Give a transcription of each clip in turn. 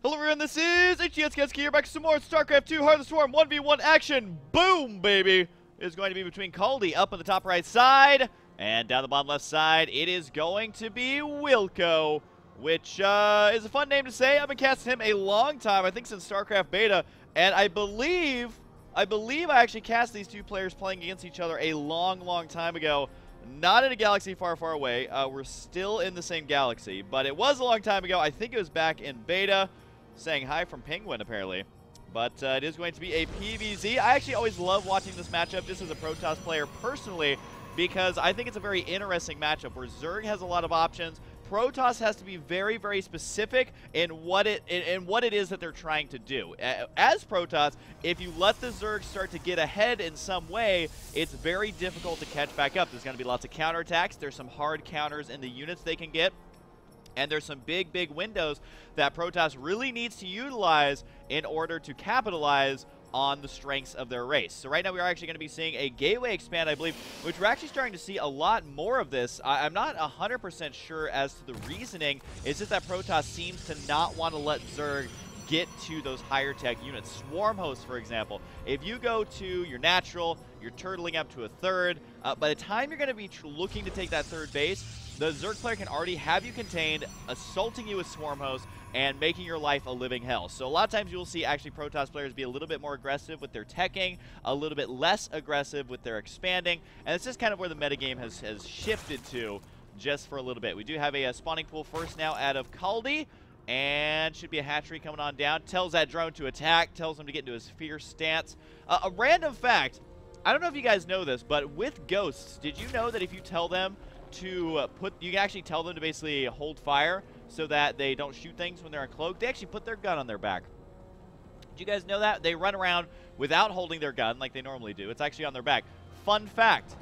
Hello everyone, this is Husky here back with some more Starcraft 2 Heart of the Swarm 1v1 action. Boom, baby! It's going to be between Kaldi up on the top right side, and down the bottom left side, it is going to be Wilko, which is a fun name to say. I've been casting him a long time, I think since Starcraft Beta, and I believe I actually cast these two players playing against each other a long time ago. Not in a galaxy far away. We're still in the same galaxy, but it was a long time ago. I think it was back in beta. Saying hi from Penguin, apparently. But it is going to be a PvZ. I actually always love watching this matchup just as a Protoss player personally, because I think it's a very interesting matchup where Zerg has a lot of options. Protoss has to be very specific in what it is that they're trying to do. As Protoss, if you let the Zerg start to get ahead in some way, it's very difficult to catch back up. There's going to be lots of counterattacks. There's some hard counters in the units they can get. And there's some big windows that Protoss really needs to utilize in order to capitalize on the strengths of their race. So right now we are actually going to be seeing a gateway expand, I believe, which we're actually starting to see a lot more of this. I'm not 100% sure as to the reasoning. It's just that Protoss seems to not want to let Zerg get to those higher tech units. Swarm hosts, for example. If you go to your natural, you're turtling up to a third. By the time you're going to be looking to take that third base, the Zerg player can already have you contained, assaulting you with swarm hosts, and making your life a living hell. So a lot of times you'll see actually Protoss players be a little bit more aggressive with their teching, a little bit less aggressive with their expanding, and it's just kind of where the metagame has shifted to just for a little bit. We do have a spawning pool first now out of Kaldi, and should be a hatchery coming on down. Tells that drone to attack, tells him to get into his fierce stance. A random fact, I don't know if you guys know this, but with ghosts, did you know that if you tell them to you can actually tell them to basically hold fire so that they don't shoot things when they're uncloaked? They actually put their gun on their back. Did you guys know that? They run around without holding their gun like they normally do. It's actually on their back. Fun fact.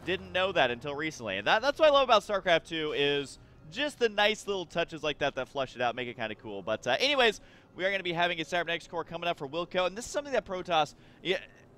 Didn't know that until recently. And that's what I love about StarCraft 2 is just the nice little touches like that flush it out, make it kind of cool. But anyways, we are going to be having a Cybernetics core coming up for Wilko, and this is something that Protoss...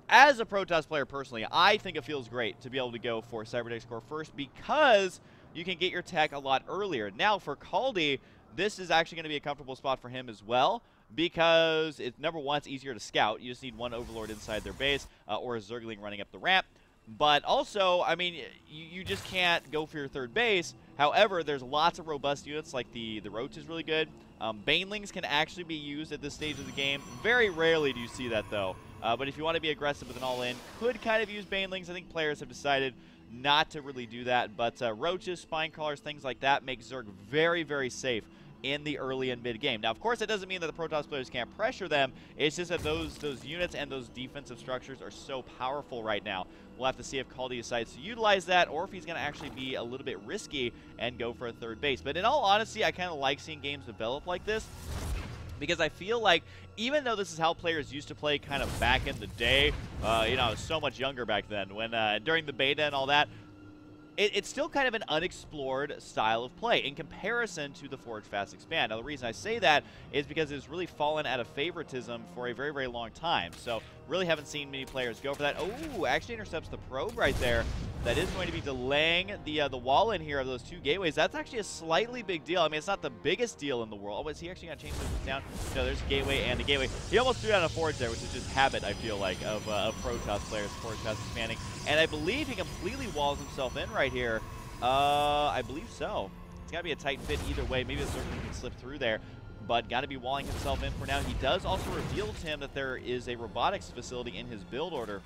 As a Protoss player personally, I think it feels great to be able to go for Cybernetics core first because you can get your tech a lot earlier. Now for Kaldi, this is actually going to be a comfortable spot for him as well because it's, number one, it's easier to scout. You just need one Overlord inside their base or a Zergling running up the ramp. But also, I mean, you just can't go for your third base. However, there's lots of robust units like the Roach is really good. Banelings can actually be used at this stage of the game. Very rarely do you see that though. But if you want to be aggressive with an all-in, could kind of use Banelings. I think players have decided not to really do that. But Roaches, Spine Crawlers, things like that make Zerg very safe in the early and mid game. Now, of course, that doesn't mean that the Protoss players can't pressure them. It's just that those units and those defensive structures are so powerful right now. We'll have to see if Kaldi decides to utilize that or if he's going to actually be a little bit risky and go for a third base. But in all honesty, I kind of like seeing games develop like this because I feel like even though this is how players used to play kind of back in the day, you know, I was so much younger back then when during the beta and all that, it's still kind of an unexplored style of play in comparison to the Forge Fast Expand. Now, the reason I say that is because it's really fallen out of favoritism for a very long time. So, really haven't seen many players go for that. Oh, actually intercepts the probe right there. That is going to be delaying the wall in here of those two gateways. That's actually a slightly big deal. I mean, it's not the biggest deal in the world. Oh, is he actually going to change this down? No, there's a gateway and a gateway. He almost threw down a Forge there, which is just habit, I feel like, of Protoss players, Forge Fast Expanding. And I believe he completely walls himself in right here. I believe so. It's got to be a tight fit either way. Maybe the Zergling can slip through there, but got to be walling himself in for now. He does also reveal to him that there is a robotics facility in his build order.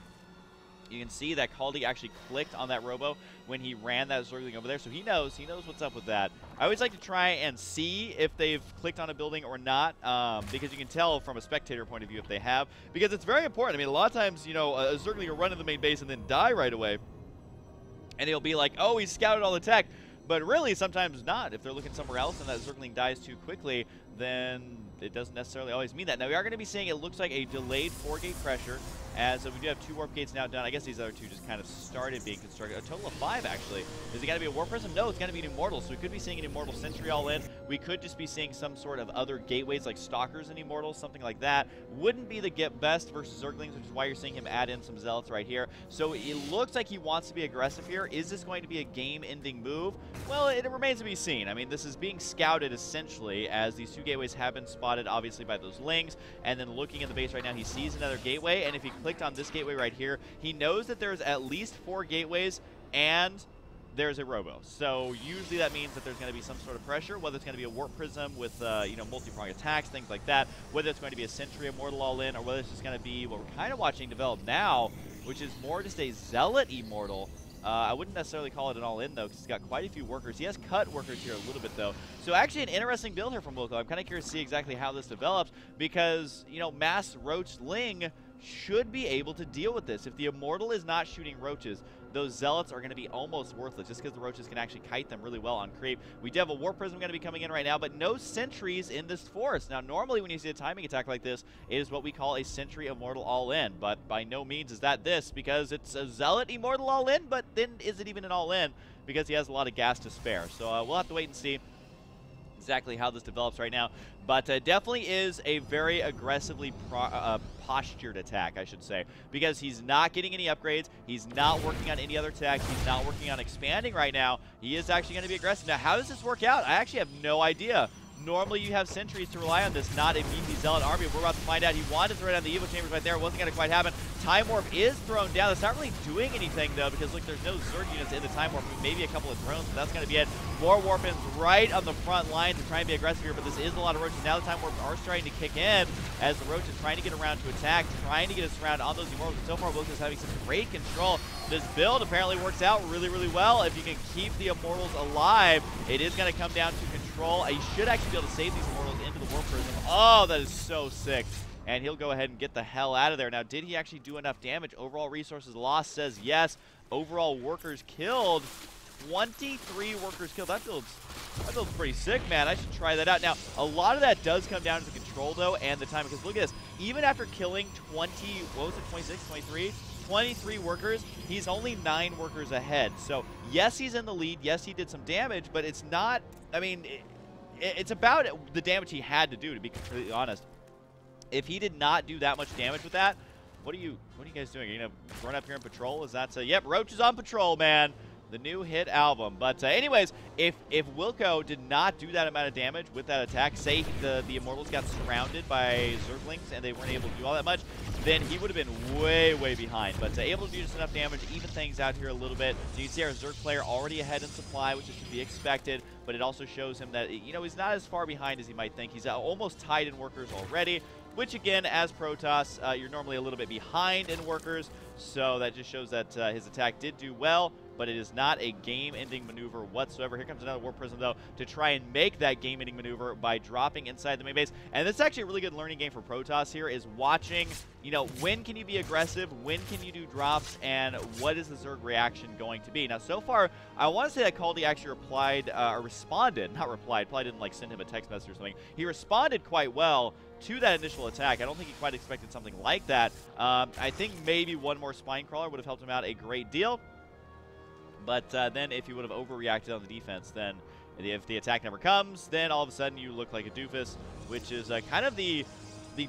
You can see that Kaldi actually clicked on that robo when he ran that Zergling over there, so he knows what's up with that. I always like to try and see if they've clicked on a building or not, because you can tell from a spectator point of view if they have, because it's very important. I mean, a lot of times, you know, a Zergling will run in the main base and then die right away, and he'll be like, oh, he scouted all the tech. But really, sometimes not. If they're looking somewhere else and that Zergling dies too quickly, then it doesn't necessarily always mean that. Now, we are going to be seeing, it looks like a delayed 4-gate pressure, as we do have 2 warp gates now done. I guess these other 2 just kind of started being constructed. A total of 5, actually. Is it going to be a War Prism? No, it's going to be an Immortal. So we could be seeing an Immortal Sentry all in. We could just be seeing some sort of other gateways like Stalkers and Immortals, something like that. Wouldn't be the get best versus Zerglings, which is why you're seeing him add in some Zealots right here. So it looks like he wants to be aggressive here. Is this going to be a game-ending move? Well, it remains to be seen. I mean, this is being scouted essentially as these 2 gateways have been spotted, obviously, by those lings. And then looking at the base right now, he sees another gateway. And if he clicked on this gateway right here, he knows that there's at least 4 gateways and there's a robo. So usually that means that there's going to be some sort of pressure, whether it's going to be a warp prism with you know, multi-prong attacks, things like that, whether it's going to be a Sentry Immortal all-in, or whether it's just going to be what we're kind of watching develop now, which is more just a Zealot Immortal. I wouldn't necessarily call it an all-in, though, because he's got quite a few workers. He has cut workers here a little bit, though. So actually an interesting build here from Wilko. I'm kind of curious to see exactly how this develops, because, you know, Mass Roach Ling should be able to deal with this. If the Immortal is not shooting roaches, those Zealots are going to be almost worthless, just because the roaches can actually kite them really well on creep. We do have a Warp Prism going to be coming in right now, but no sentries in this forest. Now, normally when you see a timing attack like this, it is what we call a Sentry Immortal all-in, but by no means is that this, because it's a Zealot Immortal all-in, but then is it even an all-in, because he has a lot of gas to spare. So we'll have to wait and see exactly how this develops right now, but definitely is a very aggressively postured attack, I should say, because he's not getting any upgrades, he's not working on any other attacks, he's not working on expanding right now. He is actually going to be aggressive. Now, how does this work out? I actually have no idea. Normally you have sentries to rely on this, not a beefy Zealot army. We're about to find out. He wanted to throw down the Evo Chambers right there. It wasn't going to quite happen. Time Warp is thrown down. It's not really doing anything, though, because, look, there's no Zerg units in the Time Warp. Maybe a couple of drones, but that's going to be it. More Warpins right on the front line to try and be aggressive here, but this is a lot of Roaches. Now the Time Warps are starting to kick in as the Roach is trying to get around to attack, trying to get us around on those Immortals. But so far, Wilko's having some great control. This build apparently works out really, really well. If you can keep the Immortals alive, it is going to come down to control. You should actually be able to save these Immortals into the Warp Prism. Oh, that is so sick. And he'll go ahead and get the hell out of there. Now, did he actually do enough damage? Overall resources lost says yes. Overall workers killed, 23 workers killed. That build's pretty sick, man. I should try that out. Now, a lot of that does come down to the control, though, and the time. Because look at this. Even after killing 23 workers, he's only 9 workers ahead. So, yes, he's in the lead. Yes, he did some damage, but it's not, I mean, it's about the damage he had to do, to be completely honest. If he did not do that much damage with that, what are you guys doing? Are you gonna run up here and patrol? Is that yep, Roach is on patrol, man. The new hit album. But anyways, if Wilko did not do that amount of damage with that attack, say the Immortals got surrounded by Zerglings and they weren't able to do all that much, then he would have been way, way behind. But able to do just enough damage to even things out here a little bit. So you see our Zerg player already ahead in supply, which is to be expected, but it also shows him that, you know, he's not as far behind as he might think. He's almost tied in workers already, which again, as Protoss, you're normally a little bit behind in workers, so that just shows that his attack did do well, but it is not a game-ending maneuver whatsoever. Here comes another Warp Prism, though, to try and make that game-ending maneuver by dropping inside the main base. And this is actually a really good learning game for Protoss here, is watching, you know, when can you be aggressive, when can you do drops, and what is the Zerg reaction going to be. Now, so far, I want to say that Kaldi actually responded, probably didn't, like, send him a text message or something. He responded quite well to that initial attack. I don't think he quite expected something like that. I think maybe one more Spine Crawler would have helped him out a great deal. But then if he would have overreacted on the defense, then if the attack never comes, then all of a sudden you look like a doofus, which is kind of the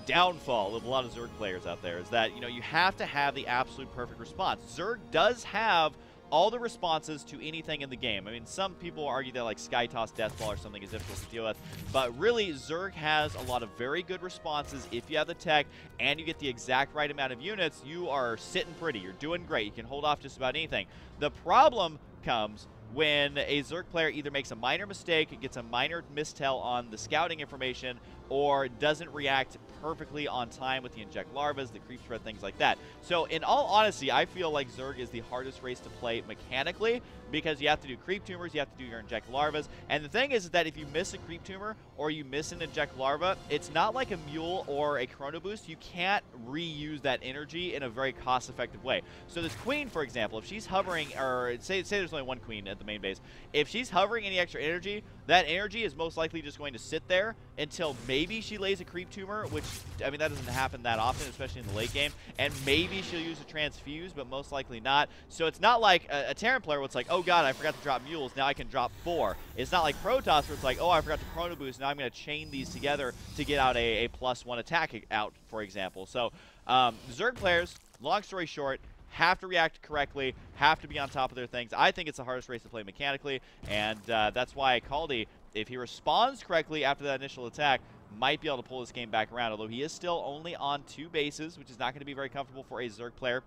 downfall of a lot of Zerg players out there, is that, you know, you have to have the absolute perfect response. Zerg does have all the responses to anything in the game. I mean, some people argue that, like, Sky Toss Deathball or something is difficult to deal with, but really, Zerg has a lot of very good responses. If you have the tech and you get the exact right amount of units, you are sitting pretty. You're doing great. You can hold off just about anything. The problem comes when a Zerg player either makes a minor mistake, gets a minor mistel on the scouting information, or doesn't react perfectly on time with the inject larvas, the creep spread, things like that. So in all honesty, I feel like Zerg is the hardest race to play mechanically, because you have to do creep tumors, you have to do your inject larvas, and the thing is that if you miss a creep tumor or you miss an inject larva, it's not like a mule or a chrono boost. You can't reuse that energy in a very cost-effective way. So this queen, for example, if she's hovering, or say there's only one queen at the main base, if she's hovering any extra energy, that energy is most likely just going to sit there until maybe she lays a creep tumor, which, I mean, that doesn't happen that often, especially in the late game, and maybe she'll use a transfuse, but most likely not. So it's not like a Terran player where it's like, oh god, I forgot to drop mules, now I can drop 4. It's not like Protoss where it's like, oh, I forgot to chrono boost, now I'm going to chain these together to get out a +1 attack out, for example. So Zerg players, long story short, have to react correctly, have to be on top of their things. I think it's the hardest race to play mechanically, and that's why Kaldi if he responds correctly after that initial attack, might be able to pull this game back around, although he is still only on 2 bases, which is not going to be very comfortable for a Zerg player.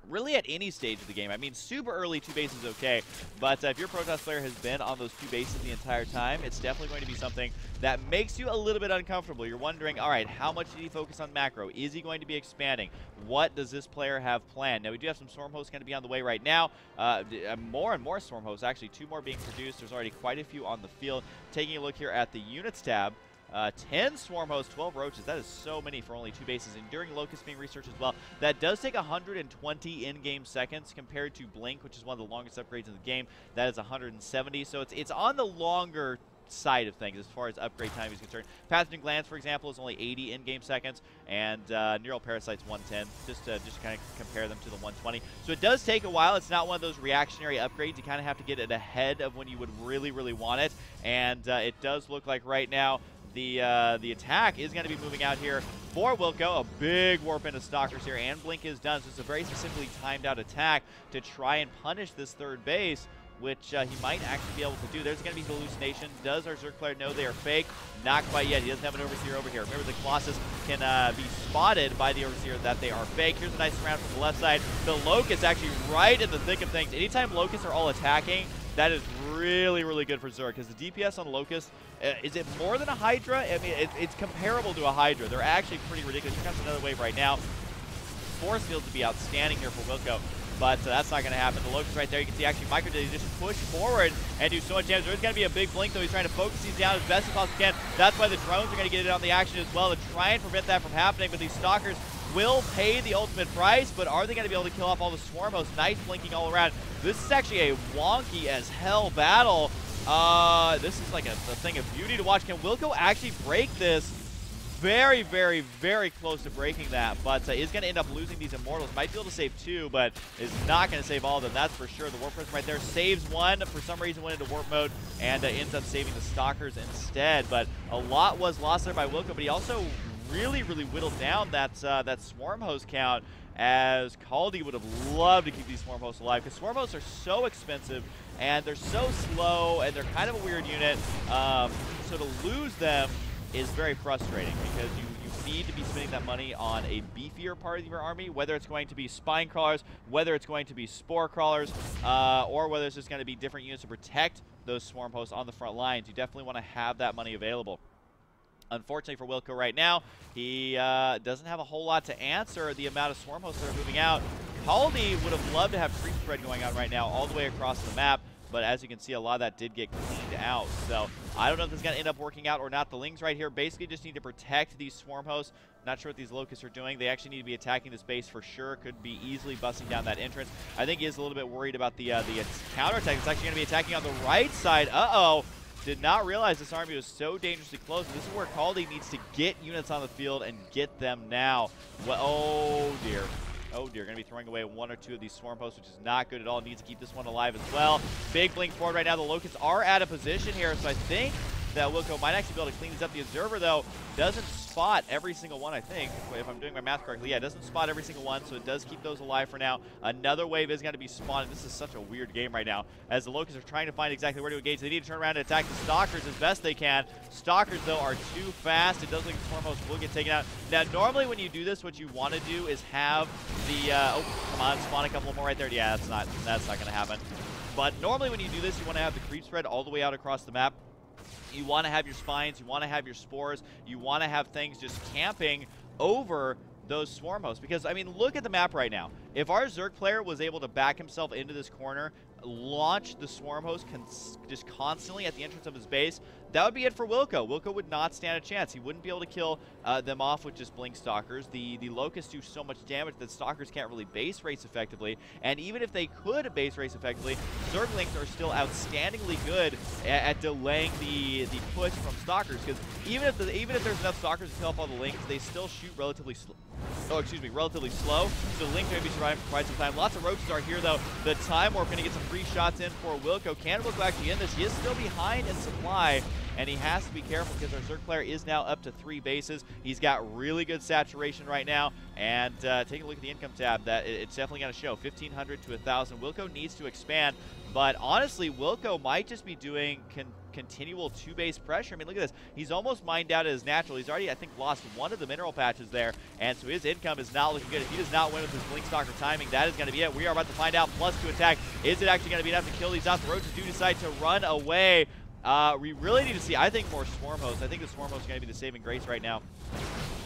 Really at any stage of the game. I mean, super early 2 bases okay, but if your Protoss player has been on those 2 bases the entire time, it's definitely going to be something that makes you a little bit uncomfortable. You're wondering, all right, how much did he focus on macro? Is he going to be expanding? What does this player have planned? Now, we do have some Swarm Hosts going to be on the way right now. More and more Swarm Hosts, actually 2 more being produced. There's already quite a few on the field. Taking a look here at the units tab, 10 Swarm Hosts, 12 Roaches. That is so many for only 2 bases. Enduring Locust being researched as well. That does take 120 in-game seconds compared to Blink, which is one of the longest upgrades in the game. That is 170. So it's on the longer side of things as far as upgrade time is concerned. Pathogen Glands, for example, is only 80 in-game seconds, and Neural Parasites 110, just to kind of compare them to the 120. So it does take a while. It's not one of those reactionary upgrades. You kind of have to get it ahead of when you would really, really want it, and it does look like right now the attack is going to be moving out here for Wilko. A big warp into Stalkers here, and Blink is done. So it's a very specifically timed out attack to try and punish this third base, which he might actually be able to do. There's going to be hallucination. Does our Zerg player know they are fake? Not quite yet. He doesn't have an Overseer over here. Remember, the Colossus can be spotted by the Overseer that they are fake. Here's a nice round from the left side. The Locust actually right in the thick of things. Anytime Locusts are all attacking, that is really, really good for Zerg, because the DPS on Locust, is it more than a Hydra? I mean, it's comparable to a Hydra. They're actually pretty ridiculous. Here comes another wave right now. Force field to be outstanding here for Wilko, but that's not going to happen. The Locust right there, you can see actually Micro did just push forward and do so much damage. There's going to be a big Blink, though. He's trying to focus these down as best as possibly can. That's why the drones are going to get in on the action as well to try and prevent that from happening, but these Stalkers will pay the ultimate price, but are they going to be able to kill off all the Swarm Hosts? Nice blinking all around. This is actually a wonky as hell battle. This is like a thing of beauty to watch. Can Wilko actually break this? Very, very, very close to breaking that, but is going to end up losing these Immortals. Might be able to save 2, but is not going to save all of them, that's for sure. The Warp Prism right there saves 1. For some reason went into Warp mode and ends up saving the Stalkers instead. But a lot was lost there by Wilko, but he also really, really whittled down that Swarm Host count, as Kaldi would have loved to keep these Swarm Hosts alive, because Swarm Hosts are so expensive and they're so slow and they're kind of a weird unit. So to lose them is very frustrating, because you need to be spending that money on a beefier part of your army, whether it's going to be Spine Crawlers, whether it's going to be Spore Crawlers, or whether it's just going to be different units to protect those Swarm Hosts on the front lines. You definitely want to have that money available. Unfortunately for Wilko right now, he doesn't have a whole lot to answer the amount of Swarm Hosts that are moving out. Kaldi would have loved to have creep spread going on right now all the way across the map, but as you can see, a lot of that did get cleaned out. So I don't know if this is going to end up working out or not. The Lings right here basically just need to protect these Swarm Hosts. Not sure what these Locusts are doing. They actually need to be attacking this base for sure. Could be easily busting down that entrance. I think he is a little bit worried about the counterattack. It's actually going to be attacking on the right side. Uh-oh. Did not realize this army was so dangerously close. This is where Kaldi needs to get units on the field and get them now. Well, oh, dear. Oh dear, going to be throwing away 1 or 2 of these Swarm Hosts, which is not good at all. Needs to keep this one alive as well. Big blink forward right now. The Locusts are out of position here, so I think that Wilko might actually be able to clean these up. The Observer, though, doesn't spot every single one, I think, if I'm doing my math correctly. Yeah, it doesn't spot every single one, so it does keep those alive for now. Another wave is going to be spawned. This is such a weird game right now, as the Locusts are trying to find exactly where to engage. They need to turn around and attack the Stalkers as best they can. Stalkers, though, are too fast. It does look like the Swarm Hosts will get taken out. Now, normally when you do this, what you want to do is have the, oh, come on, spawn a couple more right there. Yeah, that's not going to happen. But normally when you do this, you want to have the creep spread all the way out across the map. You want to have your spines, you want to have your spores, you want to have things just camping over those Swarm Hosts. Because, I mean, look at the map right now. If our Zerg player was able to back himself into this corner, launch the Swarm Host just constantly at the entrance of his base, that would be it for Wilko. Wilko would not stand a chance. He wouldn't be able to kill them off with just Blink Stalkers. The Locusts do so much damage that Stalkers can't really base race effectively. And even if they could base race effectively, Zerglings are still outstandingly good at delaying the push from Stalkers. Because even if there's enough Stalkers to kill off all the Lings, they still shoot relatively slow. Oh, excuse me, relatively slow. So the Lings are going to be surviving for quite some time. Lots of Roaches are here, though. The Time Warp going to get some free shots in for Wilko. Can Wilko actually end this? He is still behind in supply. and he has to be careful because our Zerg player is now up to 3 bases. He's got really good saturation right now, and taking a look at the income tab, it's definitely going to show 1,500 to 1,000. Wilko needs to expand, but honestly, Wilko might just be doing continual 2-base pressure. I mean, look at this. He's almost mined out his natural. He's already, I think, lost one of the mineral patches there, and so his income is not looking good. If he does not win with his Blink Stalker timing, that is going to be it. We are about to find out. +2 attack. Is it actually going to be enough to kill these out? The Roaches do decide to run away. We really need to see, I think, more Swarm Hosts. I think the Swarm Host is going to be the saving grace right now.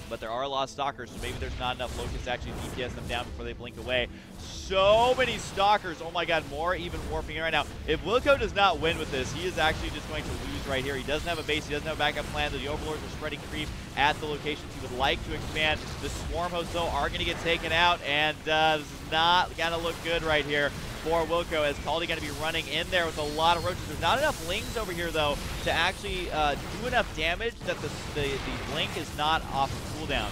But there are a lot of Stalkers, so maybe there's not enough Locusts to actually DPS them down before they blink away. So many Stalkers. Oh my god, more even warping in right now. If Wilko does not win with this, he is actually just going to lose right here. He doesn't have a base. He doesn't have a backup plan. The Overlords are spreading creep at the locations he would like to expand. The Swarm Hosts, though, are going to get taken out, and this is not going to look good right here for Wilko, as Kaldi going to be running in there with a lot of Roaches. There's not enough Lings over here, though, to actually do enough damage that the Blink is not off cooldown.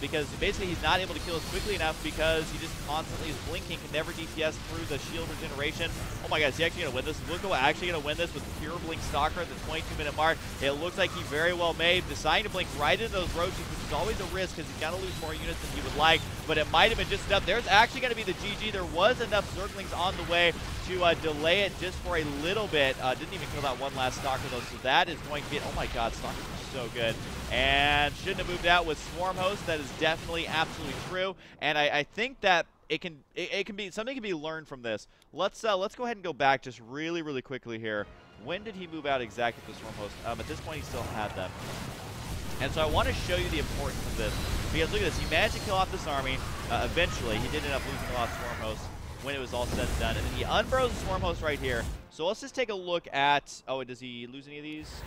Because basically he's not able to kill us quickly enough because he just constantly is blinking, can never DPS through the shield regeneration. Oh my god, is he actually going to win this? Is Wilko actually going to win this with pure Blink Stalker at the 22-minute mark? It looks like he very well may, deciding to blink right into those Roaches, which is always a risk because he's going to lose more units than he would like, but it might have been just enough. There's actually going to be the GG. There was enough Zerglings on the way to delay it just for a little bit. Didn't even kill that one last Stalker, though, so that is going to be, oh my god, Stalkers are so good. And shouldn't have moved out with Swarm Host. That is definitely absolutely true. And I think that it can be something can be learned from this. Let's go ahead and go back just really quickly here. When did he move out exactly with the Swarm Host? At this point, he still had them. And so I want to show you the importance of this, because look at this. He managed to kill off this army. Eventually, he did end up losing a lot of Swarm Hosts when it was all said and done. And then he unburrows the Swarm Host right here. So let's just take a look at... Oh, does he lose any of these?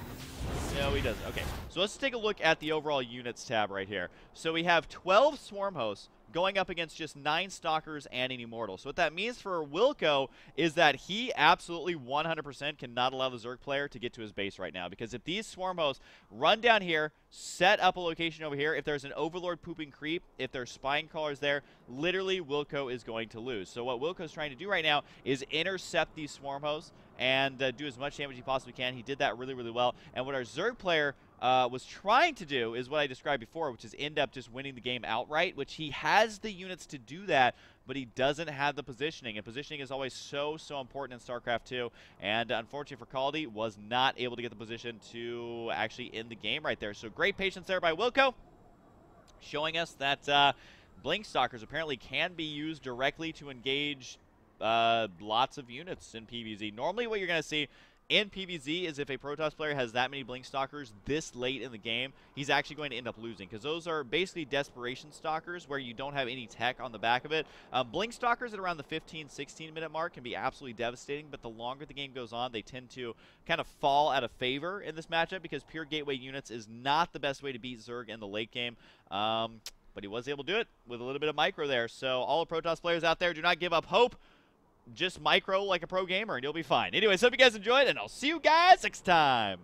No, he doesn't. Okay, so let's take a look at the overall units tab right here. So we have 12 Swarm Hosts going up against just 9 Stalkers and an Immortal. So what that means for Wilko is that he absolutely 100% cannot allow the Zerg player to get to his base right now. Because if these Swarm Hosts run down here, set up a location over here, if there's an Overlord pooping creep, if there's Spine Crawlers there, literally Wilko is going to lose. So what Wilko is trying to do right now is intercept these Swarm Hosts and do as much damage as he possibly can. He did that really well. And what our Zerg player was trying to do is what I described before, which is end up just winning the game outright, which he has the units to do that, but he doesn't have the positioning. And positioning is always so important in StarCraft 2. And unfortunately for Kaldi, was not able to get the position to actually end the game right there. So great patience there by Wilko, showing us that Blink Stalkers apparently can be used directly to engage lots of units in PvZ. Normally what you're going to see in PvZ is if a Protoss player has that many Blink Stalkers this late in the game, he's actually going to end up losing, because those are basically desperation Stalkers where you don't have any tech on the back of it. Blink Stalkers at around the 15-16 minute mark can be absolutely devastating, but the longer the game goes on, they tend to kind of fall out of favor in this matchup, because pure gateway units is not the best way to beat Zerg in the late game. But he was able to do it with a little bit of micro there. So all the Protoss players out there, do not give up hope. Just micro like a pro gamer and you'll be fine. Anyways, hope you guys enjoyed, and I'll see you guys next time.